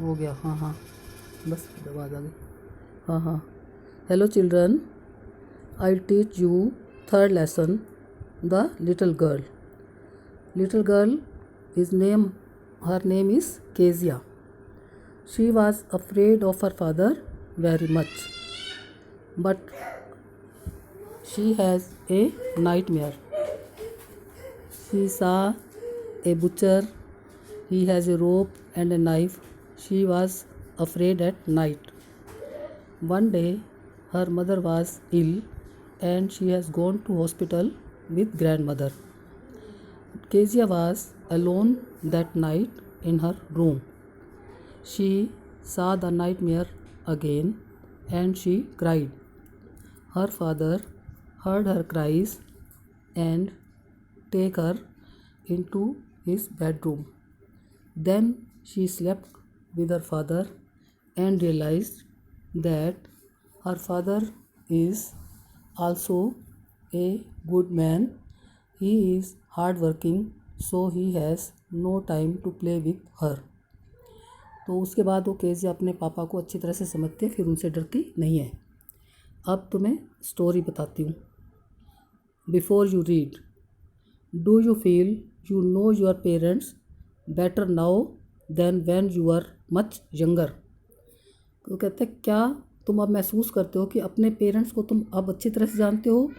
हो गया, हाँ हाँ, बस आवाज़ आ गई। हाँ हाँ। Hello children, I teach you third lesson, the little girl. Little girl is name, her name is Kezia. She was afraid of her father very much, but she has a nightmare. She saw a butcher. He has a rope and a knife. She was afraid at night. One day her mother was ill and she has gone to hospital with grandmother. Kezia was alone that night in her room. She saw the nightmare again and she cried. Her father heard her cries and take her into his bedroom. Then she slept with her father and realized that her father is also a good man. He is hardworking, so he has no time to play with her. तो उसके बाद वो Kezia अपने पापा को अच्छी तरह से समझती है, फिर उनसे डरती नहीं है। अब तुम्हें स्टोरी बताती हूँ। Before you read, do you feel you know your parents better now than when you are much younger. तो कहते हैं क्या तुम अब महसूस करते हो कि अपने पेरेंट्स को तुम अब अच्छी तरह से जानते हो,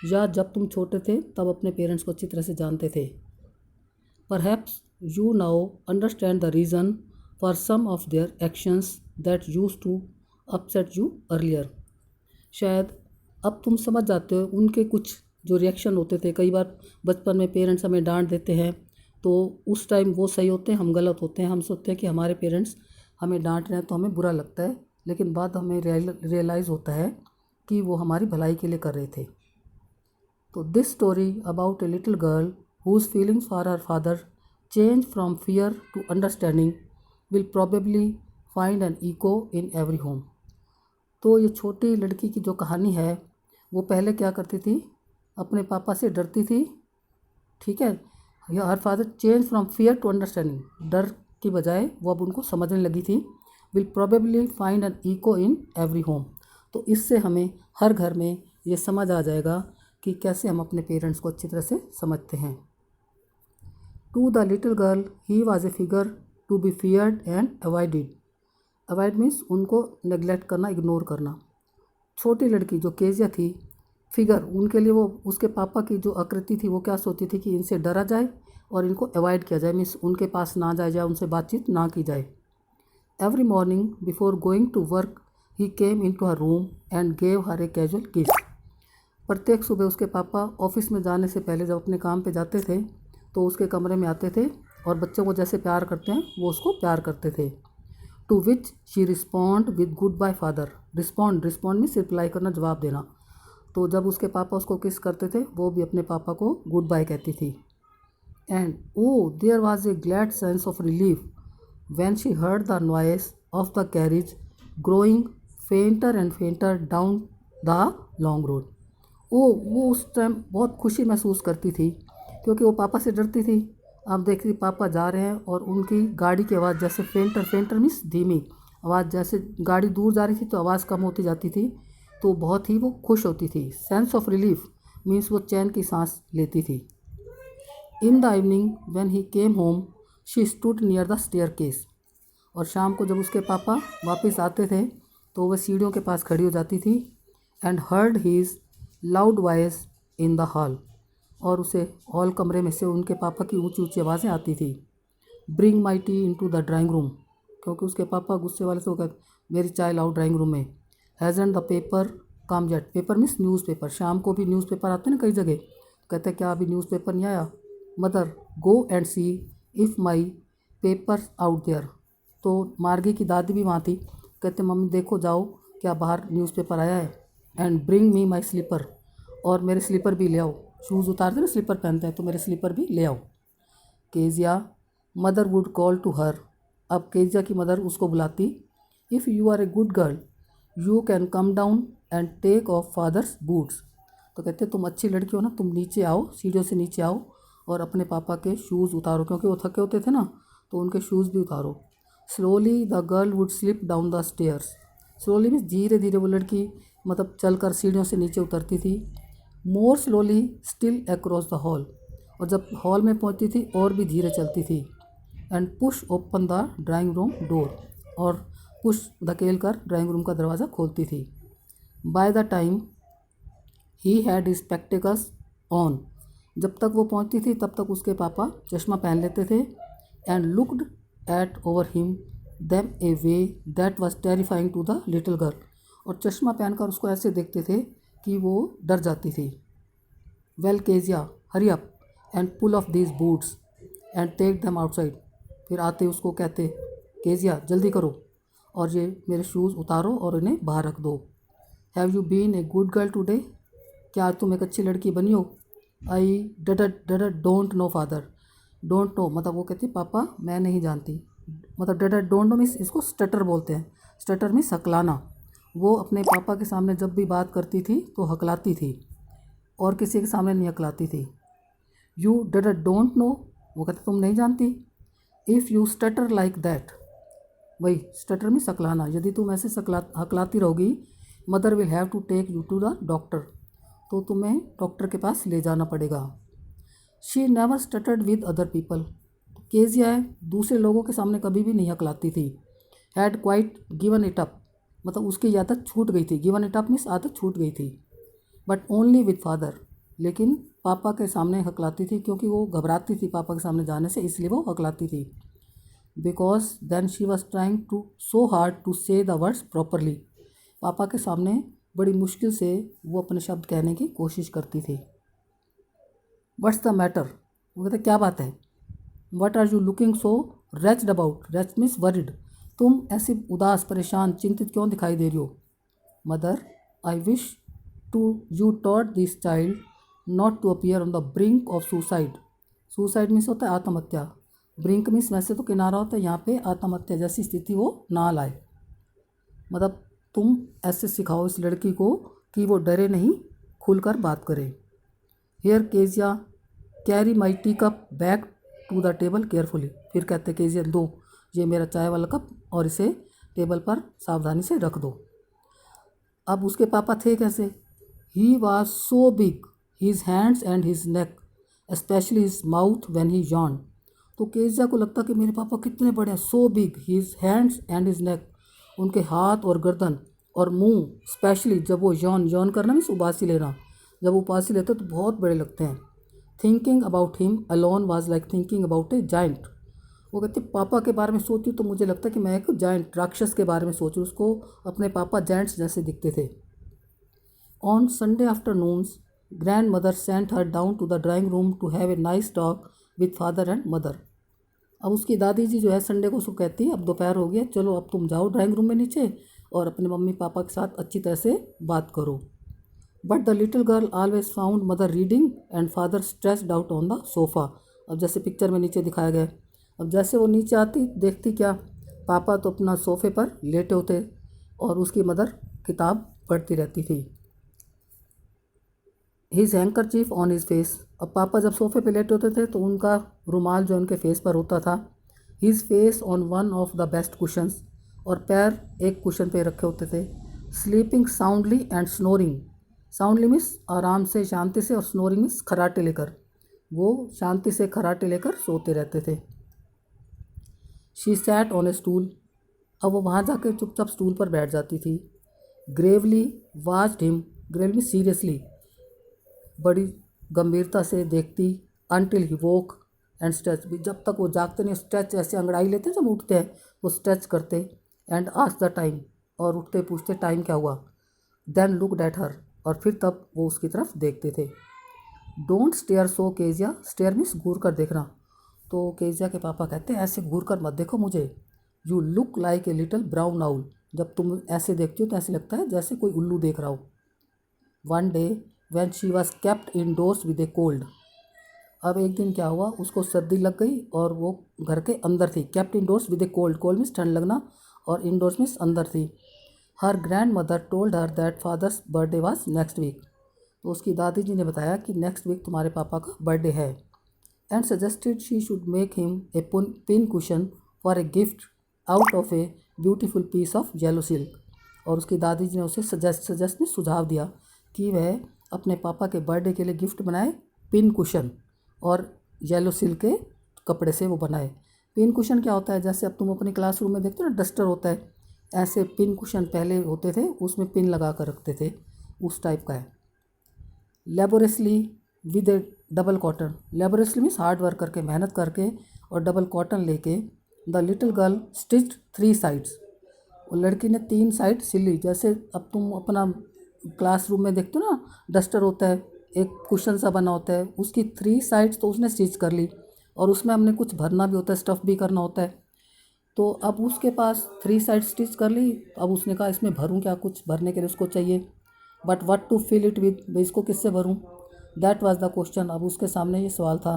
या जब तुम छोटे थे तब अपने पेरेंट्स को अच्छी तरह से जानते थे। Perhaps you now understand the reason for some of their actions that used to upset you earlier। शायद अब तुम समझ जाते हो उनके कुछ जो रिएक्शन होते थे। कई बार बचपन में पेरेंट्स हमें डांट देते हैं तो उस टाइम वो सही होते हैं, हम गलत होते हैं। हम सोचते हैं कि हमारे पेरेंट्स हमें डांट रहे हैं तो हमें बुरा लगता है, लेकिन बाद हमें रियलाइज़ होता है कि वो हमारी भलाई के लिए कर रहे थे। तो this story about a little girl whose feelings for her father change from fear to understanding will probably find an echo in every home। तो ये छोटी लड़की की जो कहानी है, वो पहले क्या करती थी, अपने पापा से डरती थी, ठीक है। या her father change from fear to understanding, डर की बजाय वो अब उनको समझने लगी थी। Will probably find an echo in every home. तो इससे हमें हर घर में ये समझ आ जाएगा कि कैसे हम अपने पेरेंट्स को अच्छी तरह से समझते हैं। To the little girl he was a figure to be feared and avoided. Avoid means उनको नेग्लेक्ट करना, इग्नोर करना। छोटी लड़की जो केजिया थी, फिगर उनके लिए वो उसके पापा की जो आकृति थी वो क्या सोचती थी कि इनसे डरा जाए और इनको अवॉइड किया जाए, मीन्स उनके पास ना जाया जाए, उनसे बातचीत ना की जाए। Every morning before going to work he came into her room and gave her a casual kiss. प्रत्येक सुबह उसके पापा ऑफिस में जाने से पहले जब अपने काम पे जाते थे तो उसके कमरे में आते थे और बच्चों को जैसे प्यार करते हैं वो उसको प्यार करते थे। To which she respond with goodbye father. Respond means reply करना, जवाब देना। तो जब उसके पापा उसको किस करते थे वो भी अपने पापा को गुड बाय कहती थी। And oh there was a glad sense of relief when she heard the noise of the carriage growing fainter and fainter down the long road. वो उस टाइम बहुत खुशी महसूस करती थी क्योंकि वो पापा से डरती थी। अब देखिए पापा जा रहे हैं और उनकी गाड़ी की आवाज़ जैसे फेंटर मीन्स धीमी आवाज़, जैसे गाड़ी दूर जा रही थी तो आवाज़ कम होती जाती थी, तो बहुत ही वो खुश होती थी। सेंस ऑफ रिलीफ मीन्स वो चैन की सांस लेती थी। In the evening when he came home she stood near the staircase. और शाम को जब उसके पापा वापस आते थे तो वह सीढ़ियों के पास खड़ी हो जाती थी। And heard his loud voice in the hall. और उसे हॉल कमरे में से उनके पापा की ऊंची ऊंची आवाज़ें आती थी। Bring my tea into the drawing room, क्योंकि उसके पापा गुस्से वाले से वो कहते मेरी चाय लाओ ड्राइंग रूम में। Hasn't the paper come yet. Paper means newspaper. शाम को भी न्यूज़पेपर आते हैं ना कई जगह, कहते हैं क्या अभी न्यूज़पेपर नहीं आया। Mother go and see if my paper out there. तो मार्गी की दादी भी वहाँ थी, कहते मम्मी देखो जाओ क्या बाहर न्यूज़पेपर आया है। And bring me my slipper, और मेरे स्लीपर भी ले आओ। शूज़ उतारते ना स्लीपर पहनते हैं, तो मेरे स्लीपर भी ले आओ। Kezia mother would call to her. अब केजिया की मदर उसको बुलाती। If you are a good girl you can come down and take off father's boots. तो कहते तुम अच्छी लड़की हो ना, तुम नीचे आओ, सीढ़ियों से नीचे आओ और अपने पापा के शूज़ उतारो, क्योंकि वो थके होते थे ना, तो उनके शूज़ भी उतारो। Slowly the girl would slip down the stairs. Slowly means धीरे धीरे वो लड़की मतलब चलकर सीढ़ियों से नीचे उतरती थी। मोर slowly still across the hall, और जब हॉल में पहुंचती थी और भी धीरे चलती थी। And push open the drawing room door, और पुश धकेल कर ड्राइंग रूम का दरवाज़ा खोलती थी। By the time he had his spectacles on, जब तक वो पहुंचती थी तब तक उसके पापा चश्मा पहन लेते थे। And looked at over him them a way that was terrifying to the little girl, और चश्मा पहनकर उसको ऐसे देखते थे कि वो डर जाती थी। Well Kezia hurry up and pull off these boots and take them outside, फिर आते उसको कहते केजिया जल्दी करो और ये मेरे शूज़ उतारो और इन्हें बाहर रख दो। Have you been a good girl today, क्या आज तुम एक अच्छी लड़की बनी हो। I d don't know father, don't know मतलब वो कहती पापा मैं नहीं जानती, मतलब डड डोंट नो मीन्स इसको स्टटर बोलते हैं। स्टटर मीन्स हकलाना। वो अपने पापा के सामने जब भी बात करती थी तो हकलाती थी और किसी के सामने नहीं हकलाती थी। यू डड डोंट नो, वो कहते तुम नहीं जानती। If you stutter like that, वही स्टटर में सकलाना, यदि तुम ऐसे हकलाती रहोगी mother will have to take you to the doctor, तो तुम्हें डॉक्टर के पास ले जाना पड़ेगा। She never stuttered with other people, Kezia है दूसरे लोगों के सामने कभी भी नहीं हकलाती थी। Had quite given it up, मतलब उसकी आदत छूट गई थी। गिवन इट अप मीन्स आदत छूट गई थी। बट ओनली विद फादर, लेकिन पापा के सामने हकलाती थी क्योंकि वो घबराती थी पापा के सामने जाने से, इसलिए वो हकलाती थी। Because then she was trying to so hard to say the words properly, पापा के सामने बड़ी मुश्किल से वो अपने शब्द कहने की कोशिश करती थी। व्हाट्स द मैटर, वो कहते क्या बात है। What are you looking so wretched about, wretched means worried, तुम ऐसी उदास परेशान चिंतित क्यों दिखाई दे रही हो। Mother I wish to you taught this child not to appear on the brink of suicide. Suicide means होता है आत्महत्या, ब्रिंक मीन्स वैसे तो किनारा होता है, यहाँ पे आत्महत्या जैसी स्थिति वो ना लाए। मतलब तुम ऐसे सिखाओ इस लड़की को कि वो डरे नहीं, खुलकर बात करे। Here Kezia carry my tea cup back to the table carefully, फिर कहते केजिया दो ये मेरा चाय वाला कप और इसे टेबल पर सावधानी से रख दो। अब उसके पापा थे कैसे। He was so big, his hands and his neck specially his mouth when he yawned, तो केजिया को लगता कि मेरे पापा कितने बड़े हैं। So big his hands and his neck, उनके हाथ और गर्दन और मुंह, स्पेशली जब वो यौन करना मीन्स उबासी लेना, जब उबासी लेते तो बहुत बड़े लगते हैं। Thinking about him alone was like thinking about A giant, वो कहते पापा के बारे में सोचती तो मुझे लगता है कि मैं एक जाइंट राक्षस के बारे में सोच रही, उसको अपने पापा जाइंट्स जैसे दिखते थे। On Sunday afternoons grandmother sent her down to the drawing room to have a nice talk with father and mother. अब उसकी दादी जी जो है संडे को उसको कहती है अब दोपहर हो गया, चलो अब तुम जाओ ड्राइंग रूम में नीचे और अपने मम्मी पापा के साथ अच्छी तरह से बात करो। But the little girl always found mother reading and father stressed out on the sofa. अब जैसे पिक्चर में नीचे दिखाया गया, अब जैसे वो नीचे आती देखती क्या, पापा तो अपना सोफ़े पर लेटे होते और उसकी मदर किताब पढ़ती रहती थी। His handkerchief on his face, अब पापा जब सोफ़े पे लेटे होते थे तो उनका रुमाल जो उनके फेस पर होता था। His face on one of the best cushions, और पैर एक कुशन पे रखे होते थे। Sleeping soundly and snoring, soundly means आराम से शांति से, और स्नोरिंग मीन्स खराटे लेकर, वो शांति से खराटे लेकर सोते रहते थे। She sat on A stool, अब वो वहाँ जाके चुपचाप स्टूल पर बैठ जाती थी। Gravely watched him, Gravely means seriously, बड़ी गंभीरता से देखती। Until he woke and stretch, भी जब तक वो जागते नहीं स्ट्रेच, ऐसे अंगड़ाई लेते हैं जब उठते हैं वो स्ट्रेच करते। एंड आस्क द टाइम, और उठते पूछते टाइम क्या हुआ। देन लुक्ड एट हर, और फिर तब वो उसकी तरफ देखते थे। Don't stare so Kezia, stare means घूर कर देखना, तो केजिया के पापा कहते हैं ऐसे घूर कर मत देखो मुझे। You look like a little brown owl, जब तुम ऐसे देखती हो तो ऐसे लगता है जैसे कोई उल्लू देख रहा हो। One day when she was kept indoors with a cold, अब एक दिन क्या हुआ, उसको सर्दी लग गई और वो घर के अंदर थी। Kept indoors with a cold, cold means ठंड लगना और इनडोर्स मीन्स अंदर थी। Her grandmother told her that father's birthday was next week, तो उसकी दादी जी ने बताया कि नेक्स्ट वीक तुम्हारे पापा का बर्थडे है। And suggested she should make him a pin cushion for a gift out of a beautiful piece of yellow silk. और उसकी दादी जी ने उसे सजेस्ट में सुझाव दिया कि वह अपने पापा के बर्थडे के लिए गिफ्ट बनाए पिन कुशन, और येलो सिल्क के कपड़े से वो बनाए। पिन कुशन क्या होता है, जैसे अब तुम अपनी क्लासरूम में देखते हो ना डस्टर होता है, ऐसे पिन कुशन पहले होते थे, उसमें पिन लगा कर रखते थे, उस टाइप का है। Laboriously with a double cotton, laboriously means hard work करके, मेहनत करके और डबल कॉटन लेके, the little girl stitched 3 sides, और लड़की ने 3 साइड सिली। जैसे अब तुम अपना क्लासरूम में देखते हो ना डस्टर होता है, एक कुशन सा बना होता है, उसकी 3 साइड्स तो उसने स्टिच कर ली, और उसमें हमने कुछ भरना भी होता है, स्टफ़ भी करना होता है। तो अब उसके पास 3 साइड स्टिच कर ली, अब उसने कहा इसमें भरूं क्या, कुछ भरने के लिए उसको चाहिए, but what to fill it with, मैं इसको किससे भरूं, दैट वाज द क्वेश्चन। अब उसके सामने ये सवाल था।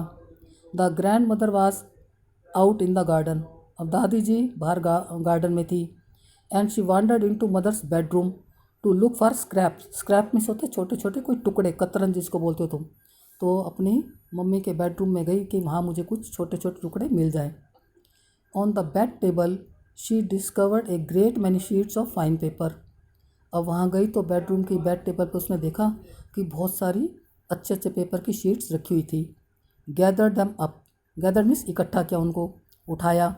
The grandmother was out in the garden, अब दादी जी बाहर गार्डन में थी। And she wandered into mother's bedroom to look for scrap, scrap means होते छोटे छोटे कोई टुकड़े, कतरन जिसको बोलते हो तुम। तो अपनी मम्मी के बेडरूम में गई कि वहाँ मुझे कुछ छोटे छोटे टुकड़े मिल जाएं। On the bed table she discovered a great many sheets of fine paper, अब वहाँ गई तो बेडरूम की बेड टेबल पर उसने देखा कि बहुत सारी अच्छे अच्छे पेपर की शीट्स रखी हुई थी। Gather them up, gather means इकट्ठा किया उनको, उठाया।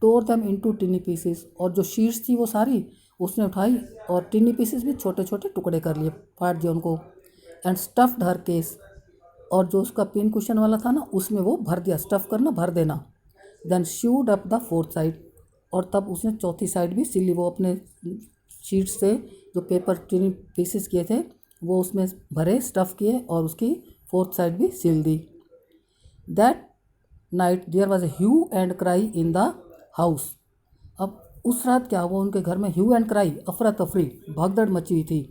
टोर दैम इनटू टिनी पीसेस, और जो शीट्स थी वो सारी उसने उठाई और टिनी पीसेस भी छोटे छोटे टुकड़े कर लिए, फाड़ दिया उनको। एंड स्टफ्ड हर केस, और जो उसका पिन कुशन वाला था ना उसमें वो भर दिया, स्टफ़ करना भर देना। Then sewed up the 4th side, और तब उसने चौथी साइड भी सिली, वो अपने शीट से जो पेपर टिनी पीसेस किए थे वो उसमें भरे, स्टफ़ किए, और उसकी 4th साइड भी सिल दी। That night there was a hue and cry in the house, अब उस रात क्या हुआ उनके घर में, ह्यू एंड क्राई, अफरा तफरी, भगदड़ मची हुई थी,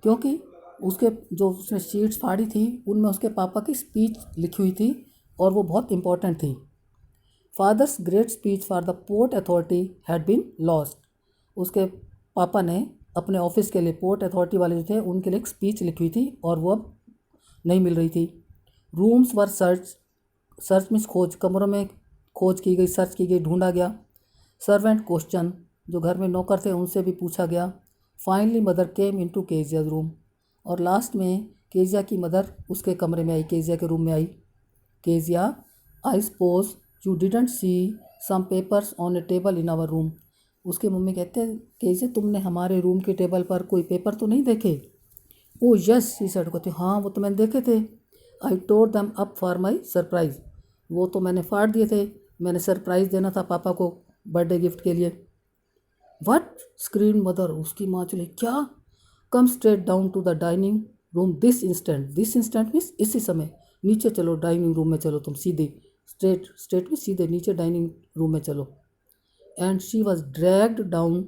क्योंकि उसके जो उसने शीट्स फाड़ी थी उनमें उसके पापा की स्पीच लिखी हुई थी, और वो बहुत इंपॉर्टेंट थी। Father's great speech for the port authority had been lost, उसके पापा ने अपने ऑफिस के लिए, पोर्ट अथॉरिटी वाले जो थे उनके लिए एक स्पीच लिखी हुई थी और वो अब नहीं मिल रही थी। रूम्स वर सर्च, सर्च मीन्स खोज, कमरों में खोज की गई, सर्च की गई, ढूंढा गया। सर्वेंट क्वेश्चन, जो घर में नौकर थे उनसे भी पूछा गया। Finally mother came into Kezia's room, और लास्ट में केजिया की मदर उसके कमरे में आई, केजिया के रूम में आई। Kezia, I suppose you didn't see some papers on a table in our room, उसके मम्मी कहते हैं केजिया तुमने हमारे रूम के टेबल पर कोई पेपर तो नहीं देखे। ओ यस ही सेड, कहते हाँ वो तो मैंने देखे थे। I tore them up for my surprise, वो तो मैंने फाड़ दिए थे, मैंने सरप्राइज़ देना था पापा को बर्थडे गिफ्ट के लिए। व्हाट, स्क्रीन मदर, उसकी माँ चली, क्या, come straight down to the dining room this instant, this instant means इसी समय, नीचे चलो डाइनिंग रूम में चलो तुम सीधे, स्ट्रेट, स्ट्रेट में सीधे नीचे डाइनिंग रूम में चलो। And she was dragged down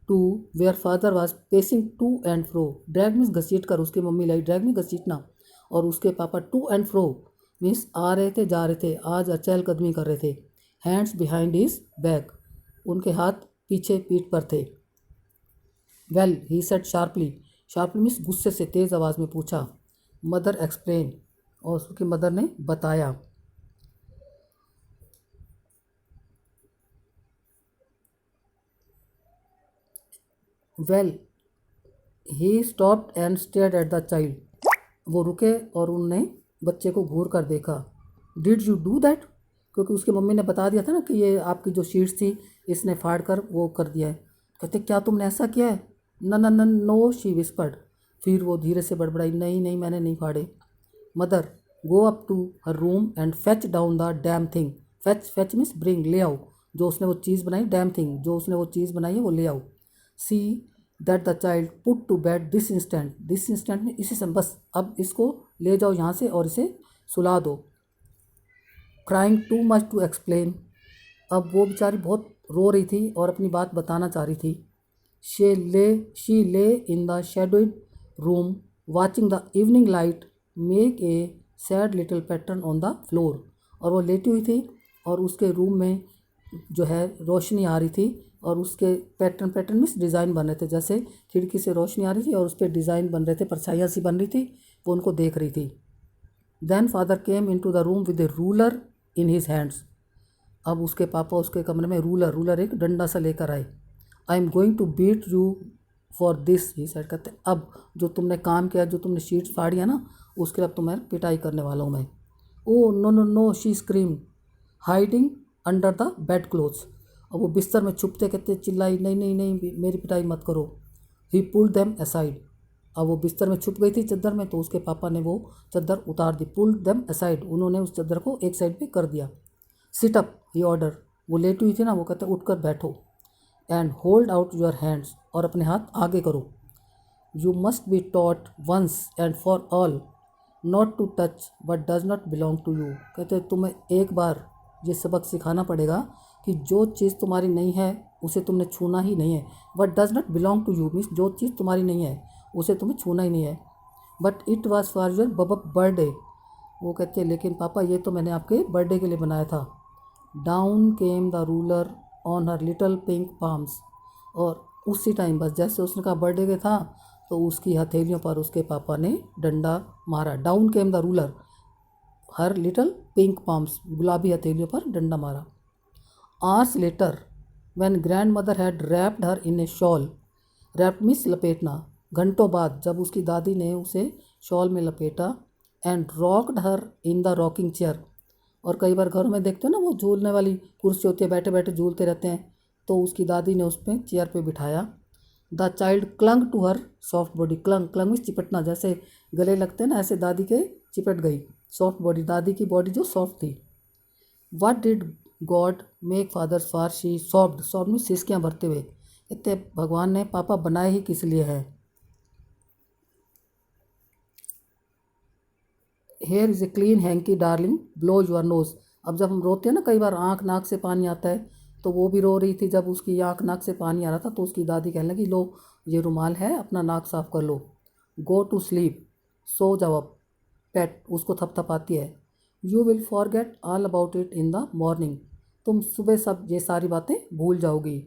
to where father was pacing to and fro, drag means घसीट कर, उसकी मम्मी लाई, ड्रैग में घसीटना, और उसके पापा टू एंड फ्रो मीन्स आ रहे थे जा रहे थे, आज चहलकदमी कर रहे थे। हैंड्स बिहाइंड हिज बैक, उनके हाथ पीछे पीठ पर थे। Well he said sharply, sharply means गुस्से से, तेज़ आवाज़ में पूछा। मदर एक्सप्लेन, और उसकी मदर ने बताया। Well he stopped and stared at the child, वो रुके और उनने बच्चे को घूर कर देखा। डिड यू डू दैट, क्योंकि उसकी मम्मी ने बता दिया था ना कि ये आपकी जो शीट्स थी इसने फाड़ कर वो कर दिया है। कहते क्या तुमने ऐसा किया है। न न न नो शी विस्पर्ड, फिर वो धीरे से बड़बड़ाई, नहीं नहीं मैंने नहीं फाड़े। Mother go up to her room and fetch down the damn thing, fetch, fetch means bring, ले आओ, जो उसने वो चीज़ बनाई, डैम थिंग, जो उसने वो चीज़ बनाई है वो ले आओ। See that the child put to bed this instant, this instant में इसी समय, बस अब इसको ले जाओ यहाँ से और इसे सुला दो। Crying too much to explain, अब वो बेचारी बहुत रो रही थी और अपनी बात बताना चाह रही थी। शी ले in the shadowed room watching the evening light make a sad little pattern on the floor, और वो लेटी हुई थी और उसके रूम में जो है रोशनी आ रही थी और उसके पैटर्न, पैटर्न मीन्स डिज़ाइन बन रहे थे, जैसे खिड़की से रोशनी आ रही थी और उस पर डिज़ाइन बन रहे थे, परछाइयाँ सी बन रही थी, वो उनको देख रही थी। Then father came into the room with a ruler in his hands, अब उसके पापा उसके कमरे में रूलर एक डंडा सा लेकर आए। I am going to beat you for this, he said, कहते अब जो तुमने काम किया, जो तुमने शीट्स फाड़ी है ना, उसके लिए अब तुम्हें पिटाई करने वाला हूँ मैं। Oh no no no, she scream, hiding under the bed clothes. अब वो बिस्तर में छुपते कहते चिल्लाई, नहीं नहीं नहीं मेरी पिटाई मत करो। ही पुल्ड देम असाइड। अब वो बिस्तर में छुप गई थी चद्दर में, तो उसके पापा ने वो चद्दर उतार दी। पुल्ड देम असाइड, उन्होंने उस चद्दर को एक साइड पे कर दिया। सिट अप, ही ऑर्डर, वो लेटी हुई थी ना, वो कहते उठकर बैठो। And hold out your hands, और अपने हाथ आगे करो। You must be taught once and for all not to touch what does not belong to you. कहते तुम्हें एक बार ये सबक सिखाना पड़ेगा कि जो चीज़ तुम्हारी नहीं है उसे तुमने छूना ही नहीं है। What does not belong to you means जो चीज़ तुम्हारी नहीं है उसे तुम्हें छूना ही नहीं है। But it was for your birthday. वो कहते हैं लेकिन पापा ये तो मैंने आपके बर्थडे के लिए बनाया था। Down came the ruler on her little pink palms. और उसी टाइम बस जैसे उसने कहा बर्थडे के था, तो उसकी हथेलियों पर उसके पापा ने डंडा मारा। Down came the ruler her little pink palms, गुलाबी हथेलियों पर डंडा मारा। Hours later when grandmother had wrapped her in a shawl, wrapped means लपेटना, घंटों बाद जब उसकी दादी ने उसे शॉल में लपेटा। And rocked her in the rocking chair, और कई बार घरों में देखते हो ना वो झूलने वाली कुर्सी होती है, बैठे बैठे झूलते रहते हैं, तो उसकी दादी ने उस पर चेयर पे बिठाया। The child clung to her soft body, clung clung means चिपटना, जैसे गले लगते हैं ना, ऐसे दादी के चिपट गई। सॉफ्ट बॉडी, दादी की बॉडी जो सॉफ्ट थी। What did God make fathers for, she sobbed, sobbed means सिसकियाँ भरते हुए, कहते भगवान ने पापा बनाए ही किस लिए है। Here is a clean hanky darling blow your nose. अब जब हम रोते हैं ना, कई बार आँख नाक से पानी आता है, तो वो भी रो रही थी जब उसकी आँख नाक से पानी आ रहा था, तो उसकी दादी कहने लगी लो ये रुमाल है, अपना नाक साफ कर लो। गो टू स्लीप, सो जाओ अब, पेट उसको थपथपाती है। You will forget all about it in the morning, तुम सुबह सब ये सारी बातें भूल जाओगी।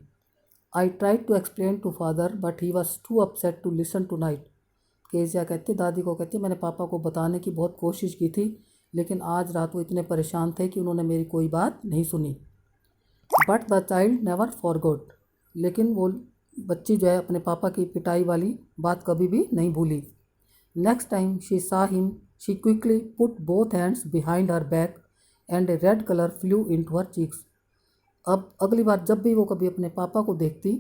I tried to explain to father but he was too upset to listen tonight. Kezia कहती दादी को, कहती मैंने पापा को बताने की बहुत कोशिश की थी, लेकिन आज रात वो इतने परेशान थे कि उन्होंने मेरी कोई बात नहीं सुनी। But the child never forgot, लेकिन वो बच्ची जो है अपने पापा की पिटाई वाली बात कभी भी नहीं भूली। Next time she saw him she quickly put both hands behind her back and a red colour flew into her cheeks. अब अगली बार जब भी वो कभी अपने पापा को देखती,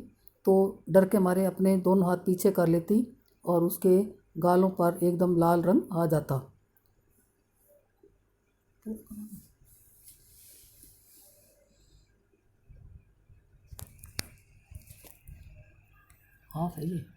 तो डर के मारे अपने दोनों हाथ पीछे कर लेती, और उसके गालों पर एकदम लाल रंग आ जाता। हाँ सही है।